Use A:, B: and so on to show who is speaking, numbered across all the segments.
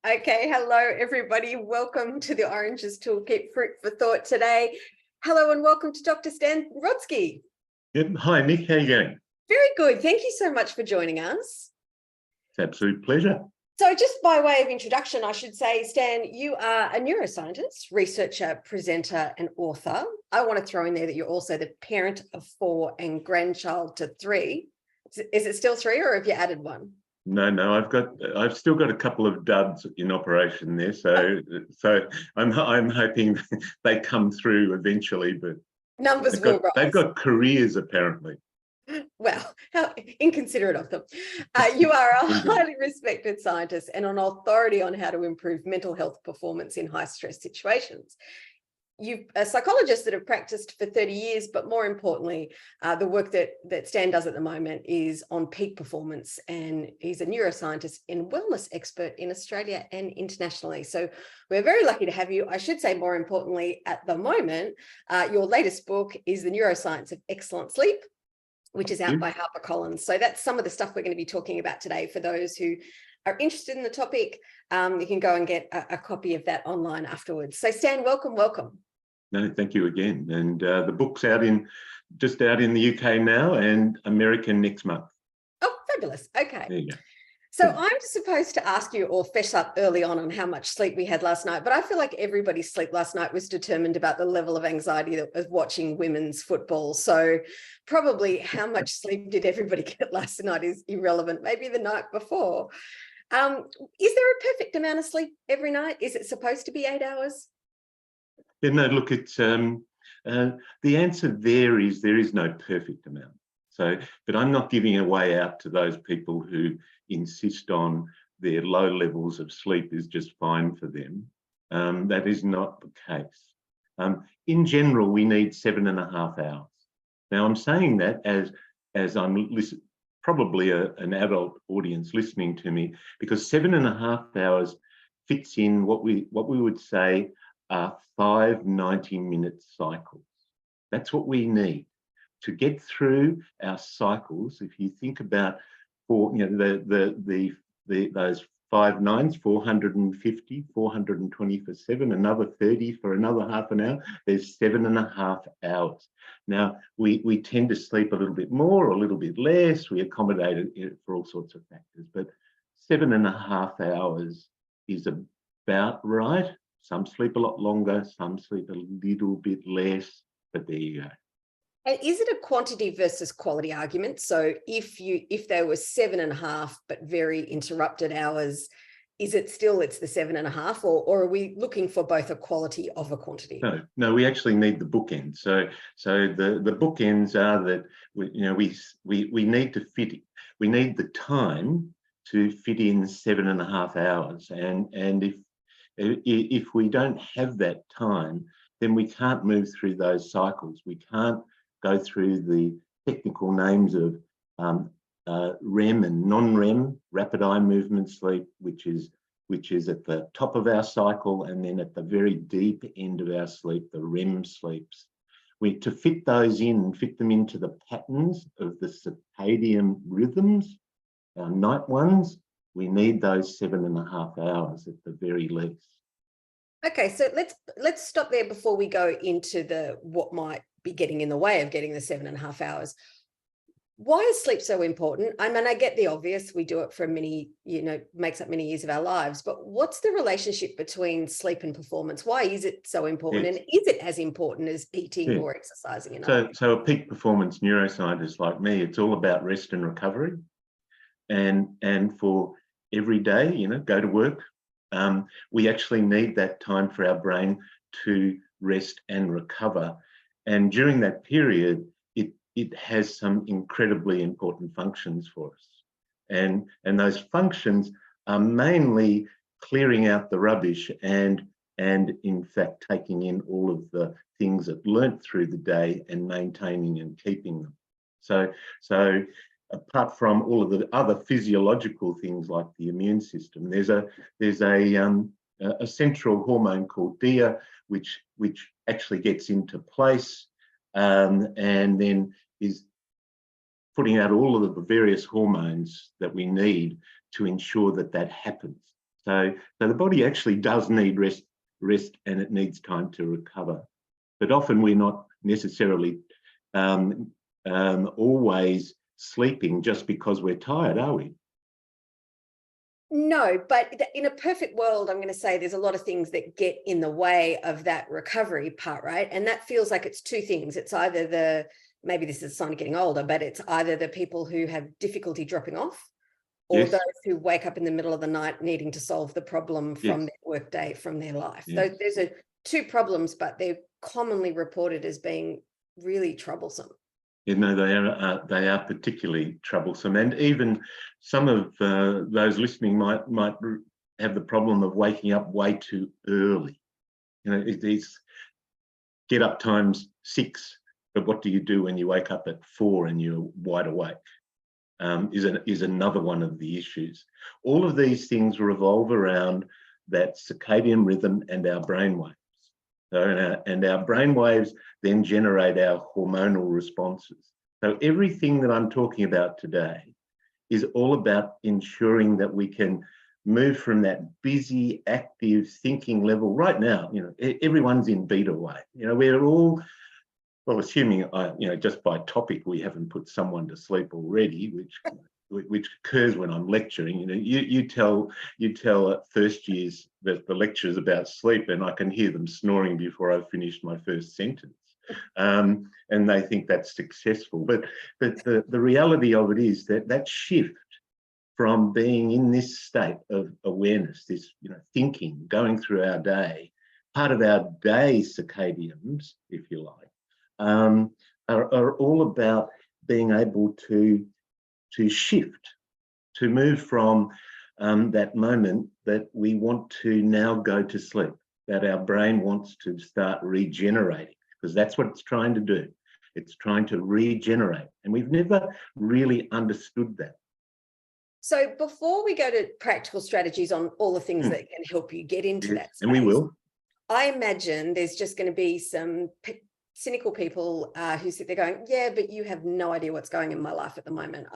A: Okay, hello everybody. Welcome to the Oranges Toolkit Fruit for Thought today. Hello and welcome to Dr. Stan Rodski.
B: Yep. Hi, Nick. How are you going?
A: Very good. Thank you so much for joining us.
B: It's an absolute pleasure.
A: So just by way of introduction, I should say, Stan, you are a neuroscientist, researcher, presenter, and author. I want to throw in there that you're also the parent of 4 and grandchild to 3. Is it still 3 or have you added one?
B: No, I've still got a couple of duds in operation there, so I'm hoping they come through eventually, but
A: numbers will rise.
B: They've got careers apparently.
A: Well, how inconsiderate of them. You are a highly respected scientist and an authority on how to improve mental health performance in high stress situations. You're a psychologist that have practiced for 30 years, but more importantly, the work that Stan does at the moment is on peak performance, and he's a neuroscientist and wellness expert in Australia and internationally. So we're very lucky to have you. I should say, more importantly, at the moment, your latest book is The Neuroscience of Excellent Sleep, which is out by HarperCollins. So that's some of the stuff we're going to be talking about today. For those who are interested in the topic, you can go and get a copy of that online afterwards. So Stan, welcome.
B: No, thank you again. And the book's just out in the UK now and America next month.
A: Oh, fabulous. Okay.
B: There you go.
A: So I'm supposed to ask you or fess up early on how much sleep we had last night, but I feel like everybody's sleep last night was determined about the level of anxiety of watching women's football. So probably how much sleep did everybody get last night is irrelevant, maybe the night before. Is there a perfect amount of sleep every night? Is it supposed to be 8 hours?
B: Yeah, no, look, it's the answer there is no perfect amount. So, but I'm not giving a way out to those people who insist on their low levels of sleep is just fine for them. That is not the case. In general, we need 7.5 hours. Now, I'm saying that as I'm probably an adult audience listening to me, because 7.5 hours fits in what we would say are 5 90-minute cycles. That's what we need to get through our cycles. If you think about those 5 nines, 450, 420 for 7, another 30 for another half an hour, there's 7.5 hours. Now, we tend to sleep a little bit more or a little bit less. We accommodate it for all sorts of factors, but 7.5 hours is about right. Some sleep a lot longer, some sleep a little bit less, but there you go.
A: And is it a quantity versus quality argument? So if there were 7.5 but very interrupted hours, is it still it's the 7.5, or are we looking for both a quality of a quantity?
B: No, we actually need the bookends. So the bookends are that we need to fit. We need the time to fit in 7.5 hours, and if we don't have that time, then we can't move through those cycles. We can't go through the technical names of REM and non-REM, rapid eye movement sleep, which is at the top of our cycle, and then at the very deep end of our sleep, the REM sleeps. To fit those in, fit them into the patterns of the circadian rhythms, our night ones, we need those 7.5 hours at the very least.
A: Okay, so let's stop there before we go into what might be getting in the way of getting the 7.5 hours. Why is sleep so important? I mean, I get the obvious. We do it for makes up many years of our lives. But what's the relationship between sleep and performance? Why is it so important? Yes. And is it as important as eating or exercising?
B: So a peak performance neuroscientist like me, it's all about rest and recovery. And for every day, go to work, we actually need that time for our brain to rest and recover. And during that period, it has some incredibly important functions for us. And those functions are mainly clearing out the rubbish and in fact taking in all of the things that learnt through the day and maintaining and keeping them. So apart from all of the other physiological things like the immune system, there's a central hormone called DHEA, which actually gets into place and then is putting out all of the various hormones that we need to ensure that happens. So the body actually does need rest and it needs time to recover. But often we're not necessarily always sleeping just because we're tired, are we?
A: No, but in a perfect world, I'm going to say there's a lot of things that get in the way of that recovery part, right? And that feels like it's two things. It's either maybe this is a sign of getting older, but it's either the people who have difficulty dropping off, or
B: Yes.
A: those who wake up in the middle of the night needing to solve the problem from their workday, from their life.
B: Yes.
A: So there's two problems, but they're commonly reported as being really troublesome.
B: You know, they are particularly troublesome, and even some of those listening might have the problem of waking up way too early. You know, it's get up times 6, but what do you do when you wake up at 4 and you're wide awake? Is another one of the issues. All of these things revolve around that circadian rhythm and our brainwaves. And our brainwaves then generate our hormonal responses. So everything that I'm talking about today is all about ensuring that we can move from that busy, active thinking level. Right now, you know, everyone's in beta wave. You know, we're all, well, assuming, you know, just by topic, we haven't put someone to sleep already, which occurs when I'm lecturing. You know, you tell first years that the lecture is about sleep, and I can hear them snoring before I've finished my first sentence, and they think that's successful. But the reality of it is that shift from being in this state of awareness, this, you know, thinking, going through our day, part of our day circadians, if you like, are all about being able to shift, to move from that moment that we want to now go to sleep, that our brain wants to start regenerating, because that's what it's trying to do. It's trying to regenerate, and we've never really understood that.
A: So before we go to practical strategies on all the things that can help you get into that space,
B: and we will.
A: I imagine there's just going to be some cynical people who sit there going, yeah, but you have no idea what's going in my life at the moment.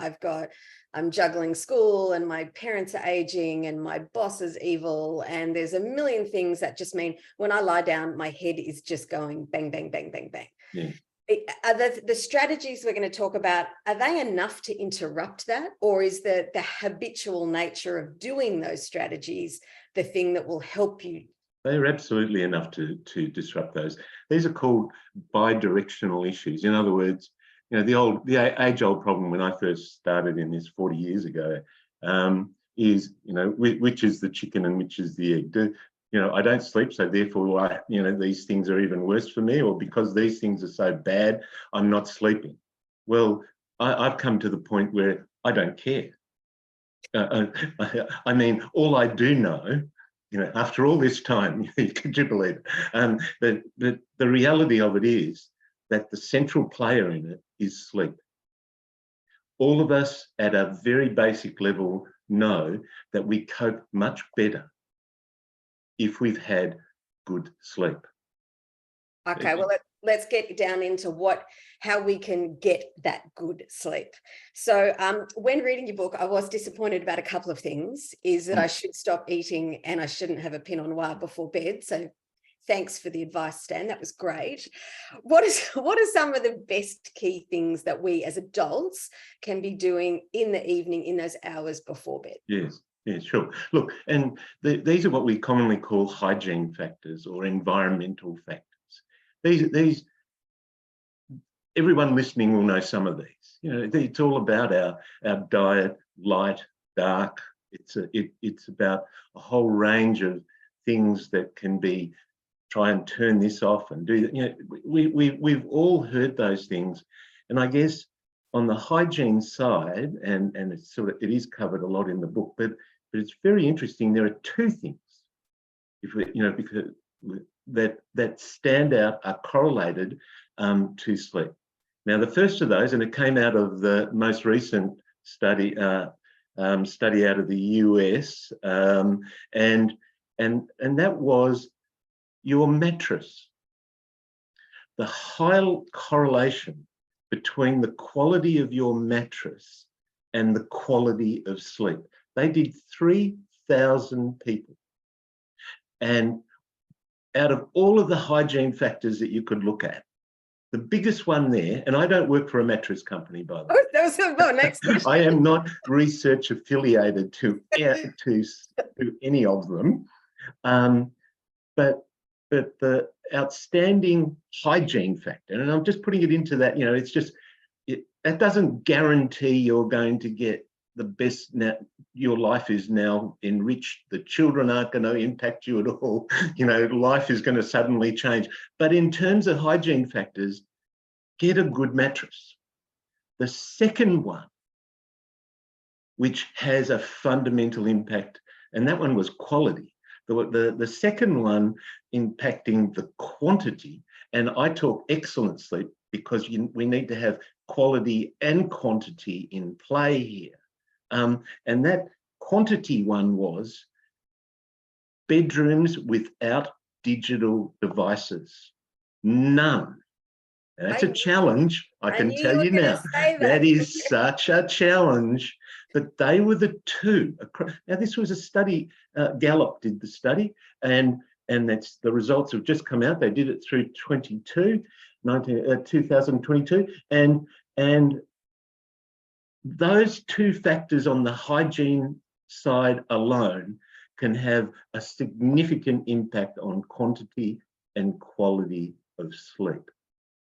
A: I'm juggling school, and my parents are aging, and my boss is evil, and there's a million things that just mean when I lie down, my head is just going bang, bang, bang, bang, bang.
B: Yeah.
A: Are the strategies we're going to talk about, are they enough to interrupt that? Or is the habitual nature of doing those strategies the thing that will help you?
B: They're absolutely enough to disrupt those. These are called bi-directional issues. In other words, you know, the age-old problem when I first started in this 40 years ago is, you know, which is the chicken and which is the egg. You know, I don't sleep, so therefore, you know, these things are even worse for me, or because these things are so bad, I'm not sleeping. Well, I've come to the point where I don't care. I mean, all I do know, you know, after all this time, could you believe it? But the reality of it is that the central player in it is sleep. All of us at a very basic level know that we cope much better if we've had good sleep.
A: Okay, well, let's get down into how we can get that good sleep. So when reading your book, I was disappointed about a couple of things, is that I should stop eating and I shouldn't have a Pinot Noir before bed. So thanks for the advice, Stan. That was great. What are some of the best key things that we as adults can be doing in the evening, in those hours before bed?
B: Yes. Yeah, sure. Look, and these are what we commonly call hygiene factors or environmental factors. These, everyone listening will know some of these. You know, it's all about our diet, light, dark. It's about a whole range of things that can be try and turn this off and do that. You know, we've all heard those things. And I guess on the hygiene side, and it's sort of, it is covered a lot in the book, but it's very interesting. There are two things, if we, you know, because that stand out, are correlated to sleep. Now, the first of those, and it came out of the most recent study out of the US, and that was your mattress. The high correlation between the quality of your mattress and the quality of sleep. They did 3,000 people. And out of all of the hygiene factors that you could look at, the biggest one there, and I don't work for a mattress company, by the way.
A: Oh, that was the next question.
B: I am not research affiliated to any of them. But the outstanding hygiene factor, and I'm just putting it into that, you know, it's just, that doesn't guarantee you're going to get the best. Now, your life is now enriched. The children aren't going to impact you at all. You know, life is going to suddenly change. But in terms of hygiene factors, get a good mattress. The second one, which has a fundamental impact, and that one was quality. The second one impacting the quantity, and I talk excellent sleep because we need to have quality and quantity in play here. And that quantity one was bedrooms without digital devices. None. And that's a challenge, I can tell you now. That is such a challenge, but they were the two. Now, this was a study, Gallup did the study, and that's the results have just come out. They did it through 2022, and those two factors on the hygiene side alone can have a significant impact on quantity and quality of sleep.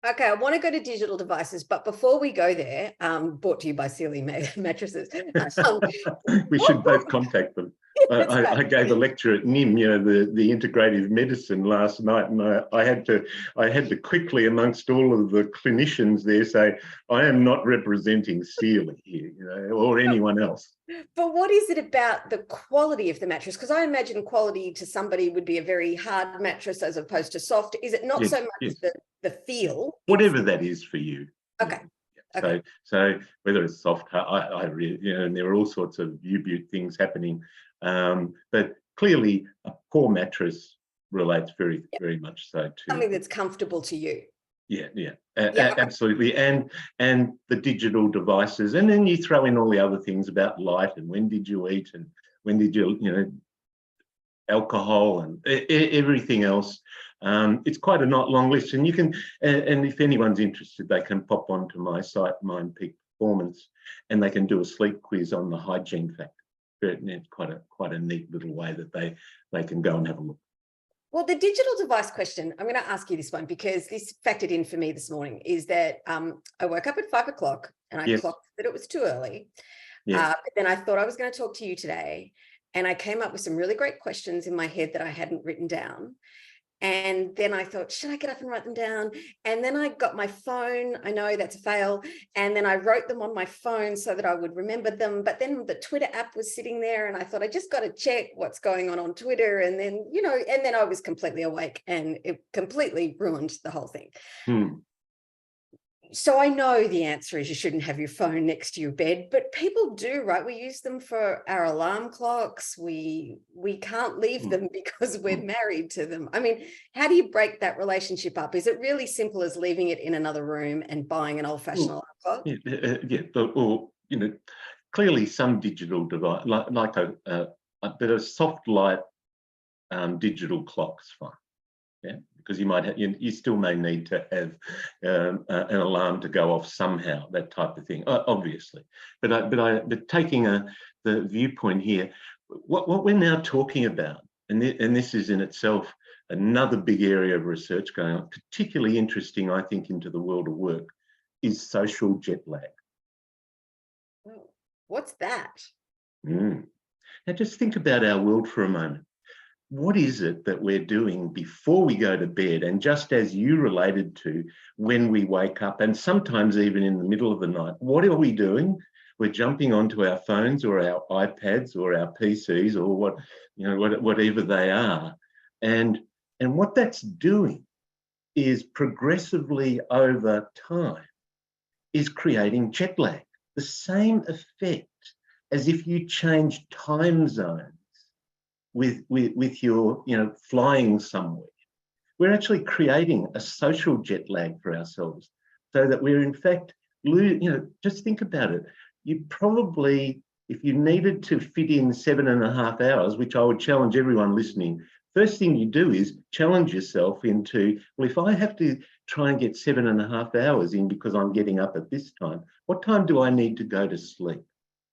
A: Okay, I want to go to digital devices, but before we go there, brought to you by Sealy Mattresses.
B: We should both contact them. I gave a lecture at NIM, you know, the integrative medicine last night, and I had to quickly, amongst all of the clinicians there, say, I am not representing Sealy here, you know, or anyone else.
A: But what is it about the quality of the mattress? Because I imagine quality to somebody would be a very hard mattress as opposed to soft. Is it not so much the feel?
B: Whatever that is for you.
A: Okay.
B: Yeah. Okay. So whether it's soft, I really, you know, and there are all sorts of U-boot things happening. But clearly a poor mattress relates very, very much so to
A: something that's comfortable to you.
B: Yeah. Absolutely. And the digital devices, and then you throw in all the other things about light and when did you eat and when did you, you know, alcohol and everything else. It's quite a long list, and you can, and if anyone's interested, they can pop onto my site, Mind Peak Performance, and they can do a sleep quiz on the hygiene factor. It's quite a neat little way that they can go and have a look.
A: Well, the digital device question, I'm going to ask you this one because this factored in for me this morning, is that I woke up at 5 o'clock and I clocked that it was too early. But then I thought I was going to talk to you today, and I came up with some really great questions in my head that I hadn't written down. And then I thought, should I get up and write them down? And then I got my phone. I know that's a fail. And then I wrote them on my phone so that I would remember them. But then the Twitter app was sitting there, and I thought, I just got to check what's going on Twitter. And then, you know, and then I was completely awake, and it completely ruined the whole thing. So I know the answer is you shouldn't have your phone next to your bed, but people do, right? We use them for our alarm clocks. We can't leave them because we're married to them. I mean, how do you break that relationship up? Is it really simple as leaving it in another room and buying an old-fashioned alarm clock?
B: Or, you know, clearly some digital device, like a bit of soft light digital clock's fine. Yeah, because you might have, you still may need to have an alarm to go off somehow, that type of thing, obviously. But taking the viewpoint here, what we're now talking about, and this is in itself another big area of research going on, particularly interesting, I think, into the world of work, is social jet lag.
A: What's that?
B: Now just think about our world for a moment. what is it that we're doing before we go to bed? And just as you related to when we wake up, and sometimes even in the middle of the night, what are we doing? We're jumping onto our phones or our iPads or our PCs or whatever they are. And what that's doing is progressively over time is creating jet lag, the same effect as if you change time zones with your, flying somewhere. We're actually creating a social jet lag for ourselves, so that we're in fact, just think about it. You probably, if you needed to fit in 7.5 hours, which I would challenge everyone listening, first thing you do is challenge yourself into, well, if I have to try and get 7.5 hours in because I'm getting up at this time, what time do I need to go to sleep?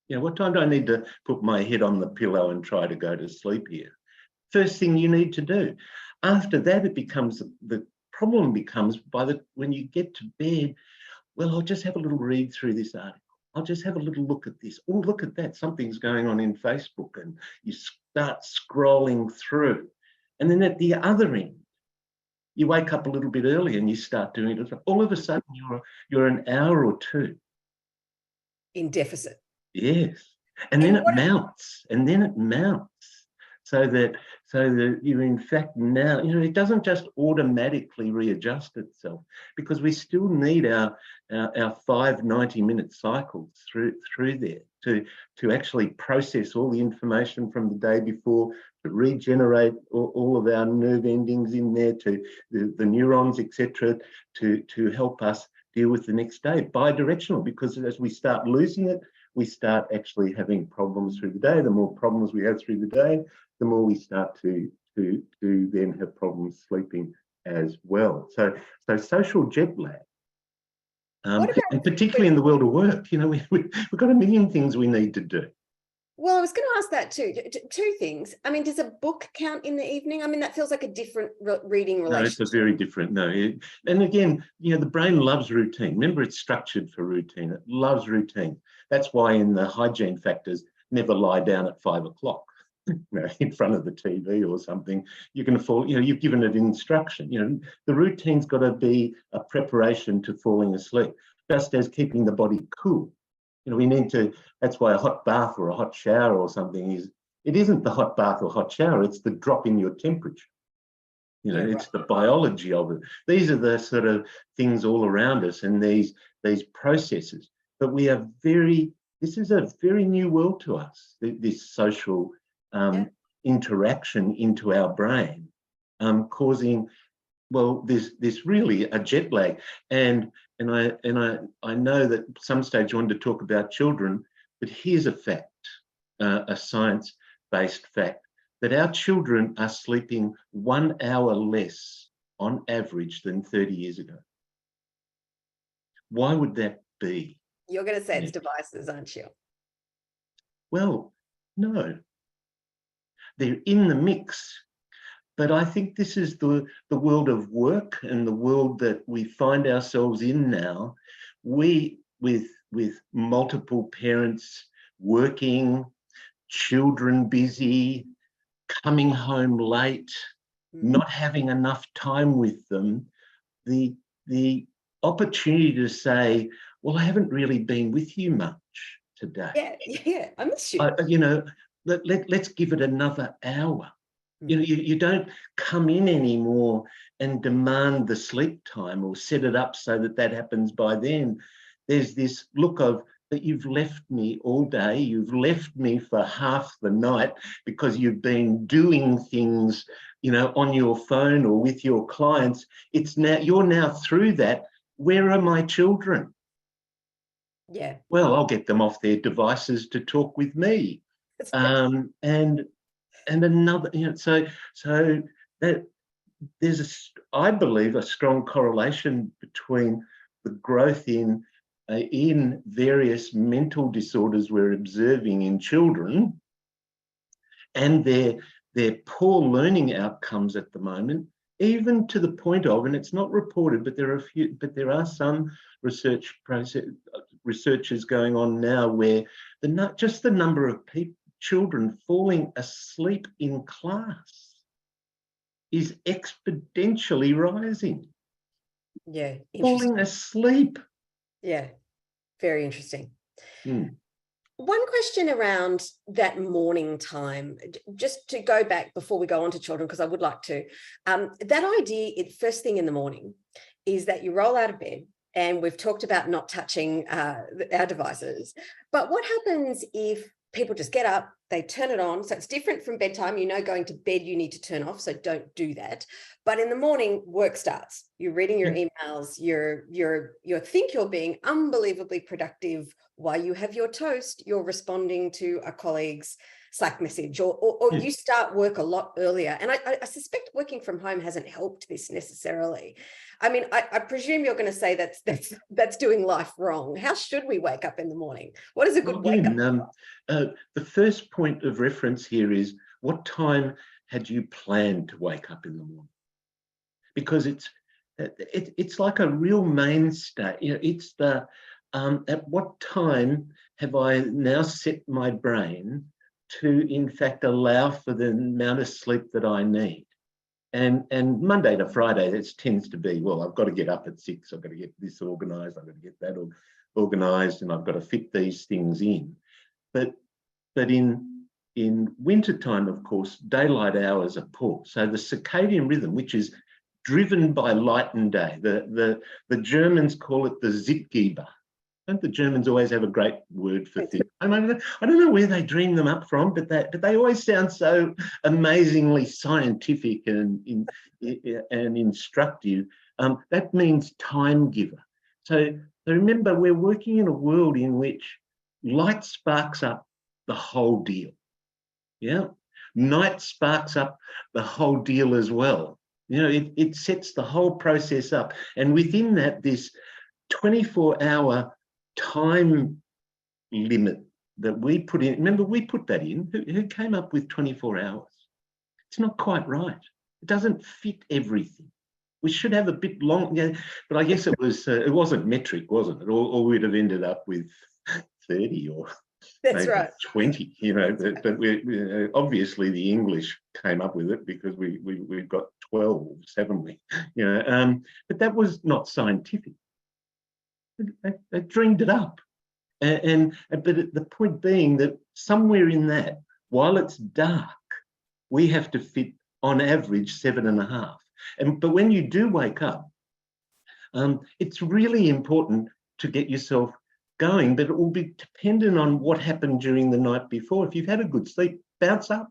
B: What time do I need to put my head on the pillow and try to go to sleep here? First thing you need to do. After that, the problem becomes when you get to bed, well, I'll just have a little read through this article. I'll just have a little look at this. Oh, look at that. Something's going on in Facebook, and you start scrolling through. And then at the other end, you wake up a little bit early and you start doing it. All of a sudden, you're an hour or two
A: in deficit.
B: Yes. And then it mounts, so that you're in fact now, it doesn't just automatically readjust itself, because we still need our 5 90-minute cycles through there to actually process all the information from the day before, to regenerate all of our nerve endings in there, to the neurons, etc., to help us deal with the next day. Bi-directional, because as we start losing it, we start actually having problems through the day. The more problems we have through the day, the more we start to then have problems sleeping as well. So social jet lag, and particularly in the world of work, we've got a million things we need to do.
A: Well, I was going to ask that too. Two things. I mean, does a book count in the evening? I mean, that feels like a different reading relationship.
B: No, it's a very different, and again, the brain loves routine. Remember, it's structured for routine. It loves routine. That's why in the hygiene factors, never lie down at 5 o'clock, in front of the TV or something. You're going to fall, you've given it instruction. The routine's got to be a preparation to falling asleep, just as keeping the body cool. We need to, that's why a hot bath or a hot shower or something it isn't the hot bath or hot shower, it's the drop in your temperature. It's the biology of it. These are the sort of things all around us, and these processes. But this is a very new world to us, this social interaction into our brain, causing, well, this really a jet lag. And I know that at some stage you want to talk about children, but here's a fact, a science-based fact, that our children are sleeping 1 hour less on average than 30 years ago. Why would that be?
A: You're going to say it's devices, aren't you?
B: Well, no. They're in the mix. But I think this is the world of work and the world that we find ourselves in now. We, with multiple parents working, children busy, coming home late, not having enough time with them, the opportunity to say, well, I haven't really been with you much today.
A: Yeah, I miss you.
B: Let's give it another hour. You don't come in anymore and demand the sleep time or set it up so that happens by then. There's this look of that you've left me all day, you've left me for half the night because you've been doing things, on your phone or with your clients. You're now through that. Where are my children?
A: Yeah.
B: Well, I'll get them off their devices to talk with me. And another, so that there's I believe a strong correlation between the growth in various mental disorders we're observing in children and their poor learning outcomes at the moment, even to the point of, and it's not reported, but there are some researchers going on now where just the number of children falling asleep in class is exponentially rising.
A: Yeah,
B: Falling asleep.
A: Yeah, very interesting.
B: Mm.
A: One question around that morning time, just to go back before we go on to children, because I would like to, that idea, first thing in the morning, is that you roll out of bed, and we've talked about not touching our devices. But what happens if people just get up, they turn it on? So it's different from bedtime. Going to bed, you need to turn off, so don't do that. But in the morning, work starts. You're reading your emails. You think you're being unbelievably productive while you have your toast. You're responding to a colleague's Slack message, or you start work a lot earlier. And I suspect working from home hasn't helped this necessarily. I mean, I presume you're going to say that's doing life wrong. How should we wake up in the morning? What is a good wake up?
B: The first point of reference here is, what time had you planned to wake up in the morning? Because it's like a real mainstay. It's the at what time have I now set my brain to, in fact, allow for the amount of sleep that I need? And Monday to Friday, it tends to be, well, I've got to get up at 6, I've got to get this organised, I've got to get that organised, and I've got to fit these things in. But in wintertime, of course, daylight hours are poor. So the circadian rhythm, which is driven by light and day, the Germans call it the Zeitgeber. Don't the Germans always have a great word for things? I don't know where they dream them up from, but they always sound so amazingly scientific and instructive. That means time giver. So remember, we're working in a world in which light sparks up the whole deal. Yeah, night sparks up the whole deal as well. It sets the whole process up, and within that, this 24-hour time limit that we put in. Remember, we put that in. Who came up with 24 hours? It's not quite right. It doesn't fit everything. We should have a bit long, but I guess it wasn't metric, wasn't it? Or we'd have ended up with 30 or
A: That's right.
B: 20. But we obviously the English came up with it because we've got 12, haven't we? But that was not scientific. They dreamed it up, but the point being that somewhere in that, while it's dark, we have to fit on average 7.5. But when you do wake up, it's really important to get yourself going, but it will be dependent on what happened during the night before. If you've had a good sleep, bounce up.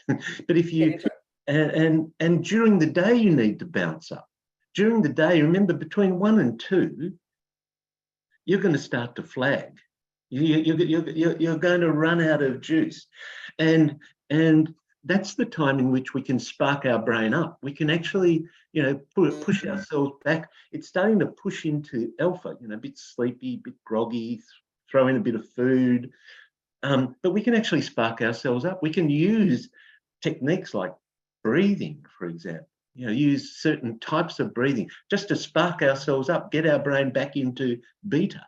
B: But if you and during the day, you need to bounce up. During the day, remember, between 1 and 2, you're going to start to flag. You're going to run out of juice, and that's the time in which we can spark our brain up. We can actually, push ourselves back. It's starting to push into alpha. A bit sleepy, a bit groggy. Throw in a bit of food, but we can actually spark ourselves up. We can use techniques like breathing, for example. Use certain types of breathing just to spark ourselves up, get our brain back into beta.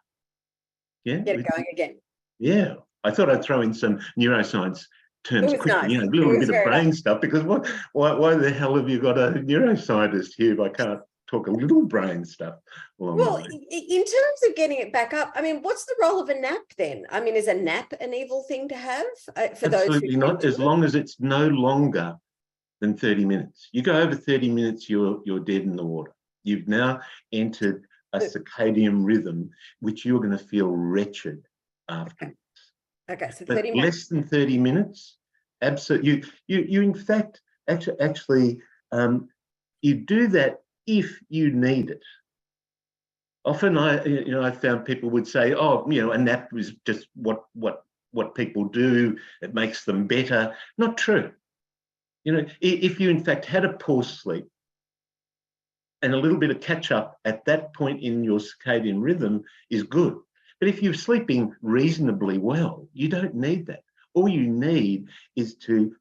B: Yeah,
A: get it going again.
B: Yeah, I thought I'd throw in some neuroscience terms quickly,
A: nice.
B: A little bit of brain stuff, because why the hell have you got a neuroscientist here if I can't talk a little brain stuff?
A: Well, in terms of getting it back up, what's the role of a nap then? Is a nap an evil thing to have? For
B: Absolutely not, as long as it's no longer than 30 minutes. You go over 30 minutes, you're dead in the water. You've now entered a circadian rhythm, which you're going to feel wretched afterwards.
A: Okay, so
B: 30
A: minutes.
B: Less than 30 minutes, absolutely. You in fact, actually, you do that if you need it. Often, I found people would say, "Oh, a nap is just what people do. It makes them better." Not true. If you in fact had a poor sleep and a little bit of catch up at that point in your circadian rhythm is good. But if you're sleeping reasonably well, you don't need that. All you need is to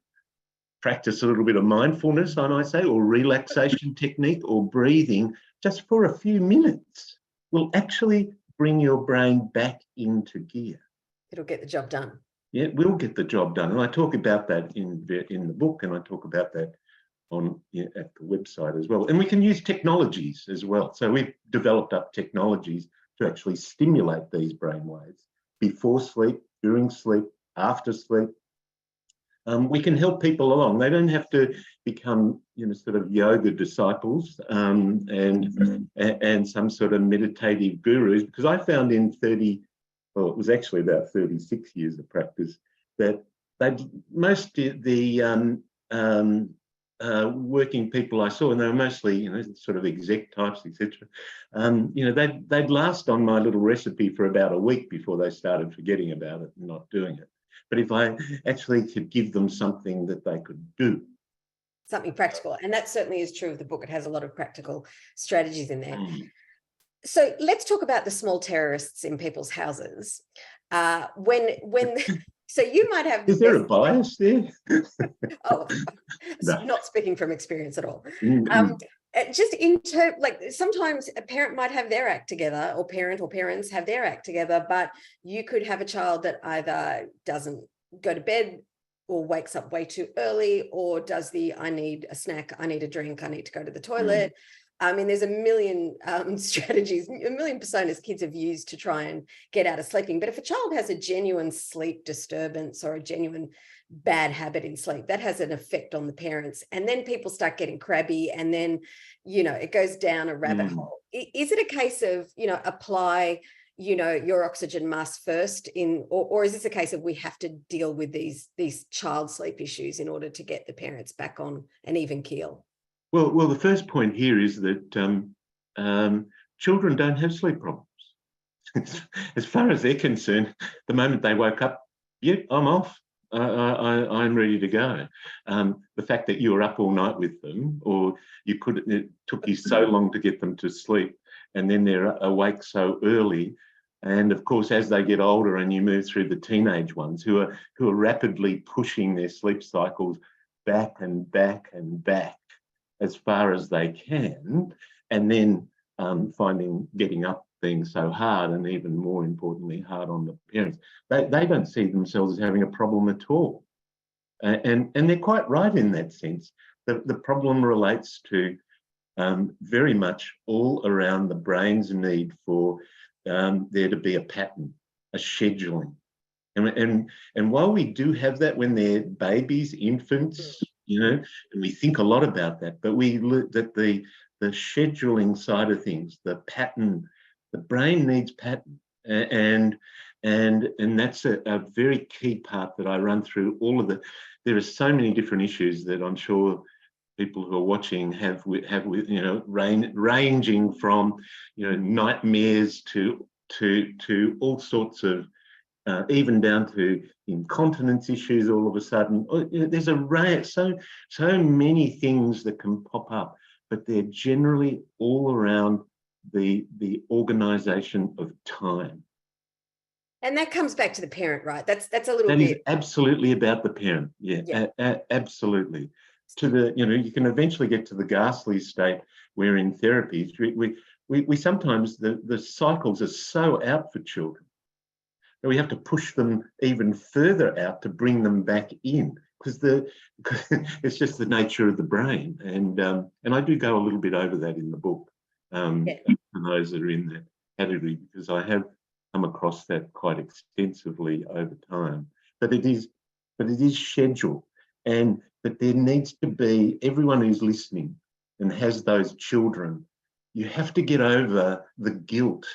B: practice a little bit of mindfulness, I might say, or relaxation technique or breathing just for a few minutes will actually bring your brain back into gear.
A: It'll get the job done.
B: Yeah, it will get the job done. And I talk about that in the book, and I talk about that on at the website as well. And we can use technologies as well. So we've developed up technologies to actually stimulate these brain waves before sleep, during sleep, after sleep. We can help people along. They don't have to become, sort of yoga disciples and some sort of meditative gurus, because I found in it was actually about 36 years of practice, that most of the working people I saw, and they were mostly, sort of exec types, etc. They'd last on my little recipe for about a week before they started forgetting about it and not doing it. But if I actually could give them something that they could do.
A: Something practical. And that certainly is true of the book. It has a lot of practical strategies in there. So let's talk about the small terrorists in people's houses. So you might have...
B: Is there a bias there?
A: Oh, no. Not speaking from experience at all. Just sometimes a parent might have their act together, or parents have their act together, but you could have a child that either doesn't go to bed or wakes up way too early, or does I need a snack, I need a drink, I need to go to the toilet. I mean, there's a million strategies, a million personas kids have used to try and get out of sleeping. But if a child has a genuine sleep disturbance or a genuine bad habit in sleep, that has an effect on the parents. And then people start getting crabby, and then, it goes down a rabbit hole. Is it a case of, apply, your oxygen mask first or is this a case of we have to deal with these child sleep issues in order to get the parents back on an even keel?
B: Well, the first point here is that children don't have sleep problems. As far as they're concerned, the moment they woke up, I'm off. I'm ready to go. The fact that you were up all night with them, or it took you so long to get them to sleep, and then they're awake so early. And of course, as they get older and you move through the teenage ones who are rapidly pushing their sleep cycles back and back and back as far as they can, and then getting up being so hard, and even more importantly, hard on the parents. They don't see themselves as having a problem at all. And they're quite right in that sense. The problem relates to very much all around the brain's need for there to be a pattern, a scheduling. And while we do have that when they're babies, infants, and we think a lot about that, but the scheduling side of things, the pattern, the brain needs pattern, and that's a very key part that I run through all of there are so many different issues that I'm sure people who are watching have with ranging from nightmares to all sorts of even down to incontinence issues. All of a sudden, there's so many things that can pop up, but they're generally all around the organisation of time.
A: And that comes back to the parent, right? That's a little bit.
B: That is absolutely about the parent. Yeah. Absolutely. You can eventually get to the ghastly state where in therapies we sometimes the cycles are so out for children that we have to push them even further out to bring them back in, because it's just the nature of the brain. And I do go a little bit over that in the book for those that are in that category, because I have come across that quite extensively over time. But it is schedule, but there needs to be, everyone who's listening and has those children, you have to get over the guilt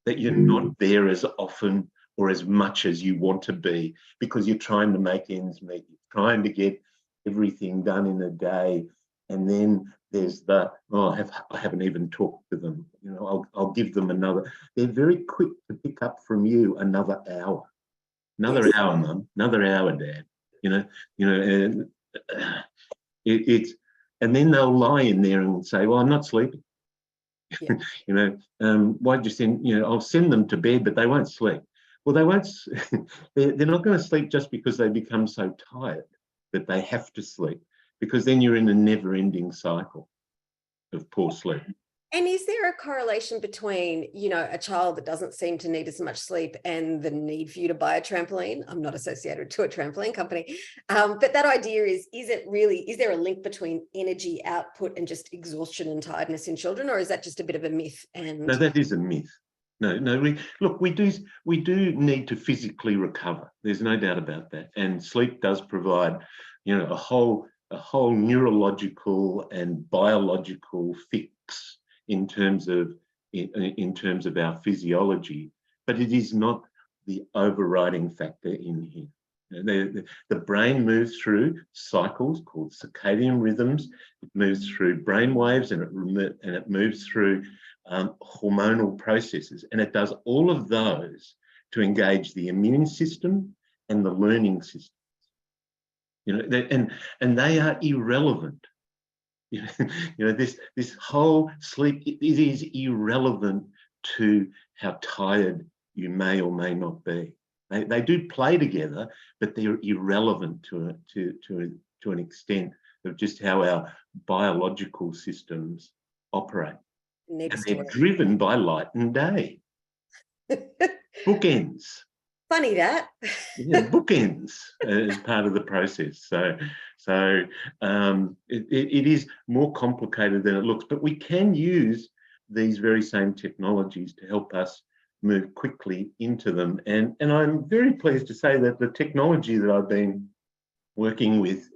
B: that you're not there as often or as much as you want to be, because you're trying to make ends meet, you're trying to get everything done in a day. And then there's I haven't even talked to them. I'll give them another. They're very quick to pick up from you another hour. Another hour, Mum. Another hour, Dad. And and then they'll lie in there and say, "Well, I'm not sleeping." Yeah. Why'd you send? I'll send them to bed, but they won't sleep. Well, they won't. They're not going to sleep just because they become so tired that they have to sleep, because then you're in a never-ending cycle of poor sleep.
A: And is there a correlation between, a child that doesn't seem to need as much sleep and the need for you to buy a trampoline? I'm not associated to a trampoline company, but that idea is there a link between energy output and just exhaustion and tiredness in children, or is that just a bit of a myth?
B: No, that is a myth. No, we do need to physically recover. There's no doubt about that. And sleep does provide, a whole neurological and biological fix in terms of our physiology, but it is not the overriding factor in here. The brain moves through cycles called circadian rhythms. It moves through brain waves, and it moves through hormonal processes, and it does all of those to engage the immune system and the learning system. And they are irrelevant. This whole sleep, it is irrelevant to how tired you may or may not be. They do play together, but they're irrelevant to an extent of just how our biological systems operate. And they're driven by light and day. Bookends.
A: Funny that.
B: Yeah, bookends as part of the process. So it is more complicated than it looks, but we can use these very same technologies to help us move quickly into them. And I'm very pleased to say that the technology that I've been working with,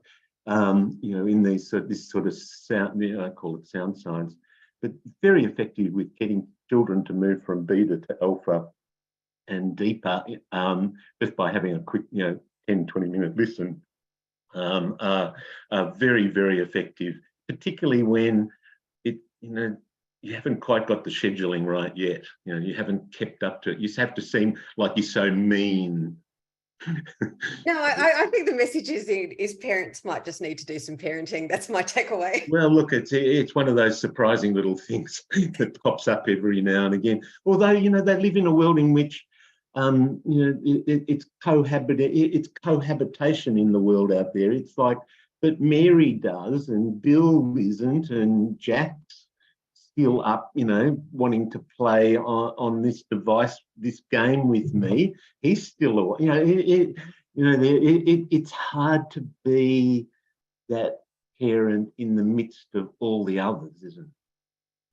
B: in this sort of sound, I call it sound science, but very effective with getting children to move from beta to alpha and deeper, just by having a quick, 10, 20-minute listen, are very, very effective, particularly when you haven't quite got the scheduling right yet. You haven't kept up to it. You have to seem like you're so mean.
A: No, I think the message is parents might just need to do some parenting. That's my takeaway.
B: Well, look, it's one of those surprising little things that pops up every now and again. Although, they live in a world in which, it's cohabitation in the world out there. It's like, but Mary does, and Bill isn't, and Jack's still up, wanting to play on this device, this game with me. He's still, it's hard to be that parent in the midst of all the others, isn't it?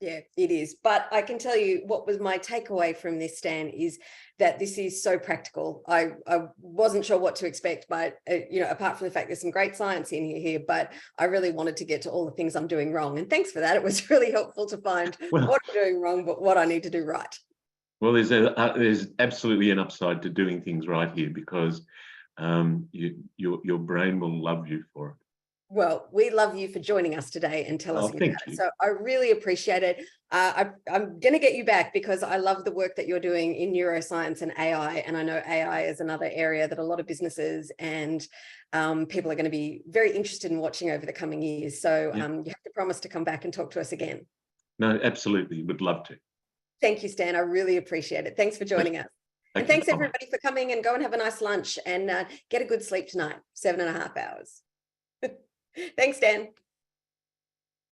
A: Yeah, it is. But I can tell you what was my takeaway from this, Stan, is that this is so practical. I wasn't sure what to expect, but, apart from the fact there's some great science in here, but I really wanted to get to all the things I'm doing wrong. And thanks for that. It was really helpful to find what I'm doing wrong, but what I need to do right.
B: Well, there's absolutely an upside to doing things right here, because your brain will love you for it.
A: Well, we love you for joining us today and tell us about it. So I really appreciate it. I'm going to get you back because I love the work that you're doing in neuroscience and AI. And I know AI is another area that a lot of businesses and people are going to be very interested in watching over the coming years. So you have to promise to come back and talk to us again. No, absolutely. Would love to. Thank you, Stan. I really appreciate it. Thanks for joining us. And thanks everybody for coming, and go and have a nice lunch and get a good sleep tonight, 7.5 hours. Thanks, Dan.